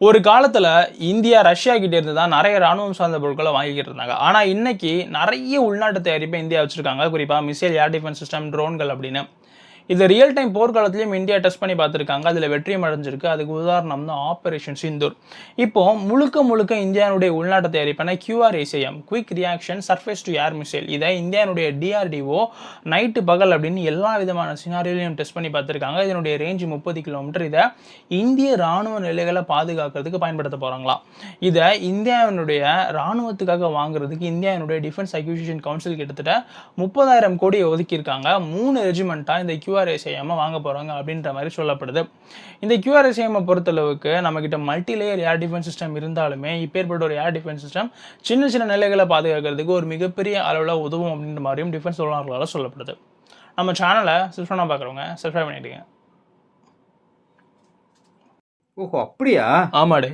ஒரு காலத்துல India Russia கிட்ட இருந்து தான் நிறைய ராணுவம் சார்ந்த பொருட்களை வாங்கிக்கிட்டு இருந்தாங்க. ஆனா இன்னைக்கு நிறைய உள்நாட்டு தயாரிப்பை இந்தியா வச்சிருக்காங்க. குறிப்பா மிசைல், ஏர் டிஃபென்ஸ் சிஸ்டம், ட்ரோன்கள் அப்படின்னு. இதை ரியல் டைம் போர்க்காலத்திலையும் இந்தியா டெஸ்ட் பண்ணி பார்த்துருக்காங்க. அதில் வெற்றியும் அடைஞ்சிருக்கு. அதுக்கு உதாரணம் தான் ஆபரேஷன் சிந்தூர். இப்போ முழுக்க முழுக்க இந்தியாவுடைய உள்நாட்டு தயாரிப்பான QRSAM, quick reaction surface to air missile, இதை இந்தியாவுடைய DRDO நைட்டு பகல் அப்படின்னு எல்லா விதமான சினாரியோலையும் டெஸ்ட் பண்ணி பார்த்துருக்காங்க. இதனுடைய ரேஞ்சு 30 கிலோமீட்டர். இதை இந்திய ராணுவ நிலைகளை பாதுகாக்கிறதுக்கு பயன்படுத்த போகிறாங்களாம். இதை இந்தியாவினுடைய ராணுவத்துக்காக வாங்குறதுக்கு இந்தியாவினுடைய டிஃபென்ஸ் அக்விசிஷன் கவுன்சில் கிட்டத்தட்ட 30,000 கோடியை ஒதுக்கியிருக்காங்க. 3 ரெஜிமெண்ட்டாக இந்த QRSAM வாங்க போகிறாங்க அப்படின்ற மாதிரி சொல்லப்படுது. இந்த QRSAM பொறுத்தளவுக்கு நம்மக்கிட்ட multi layer air defence system இருந்தாலுமே இப்பேற்பட்ட ஒரு ஏர் டிஃபென்ஸ் சிஸ்டம் சின்ன சின்ன நிலைகளை பாதுகாக்கிறதுக்கு ஒரு மிகப்பெரிய அளவில் உதவும் அப்படின்ற மாதிரியும் டிஃபென்ஸ் வல்லுநர்களால் சொல்லப்படுது. நம்ம சேனலை சப்ஸ்கிரைப் பார்க்குறவங்க சப்ஸ்கிரைப் பண்ணிடுங்க. ஓஹோ, அப்படியா? ஆமாடே.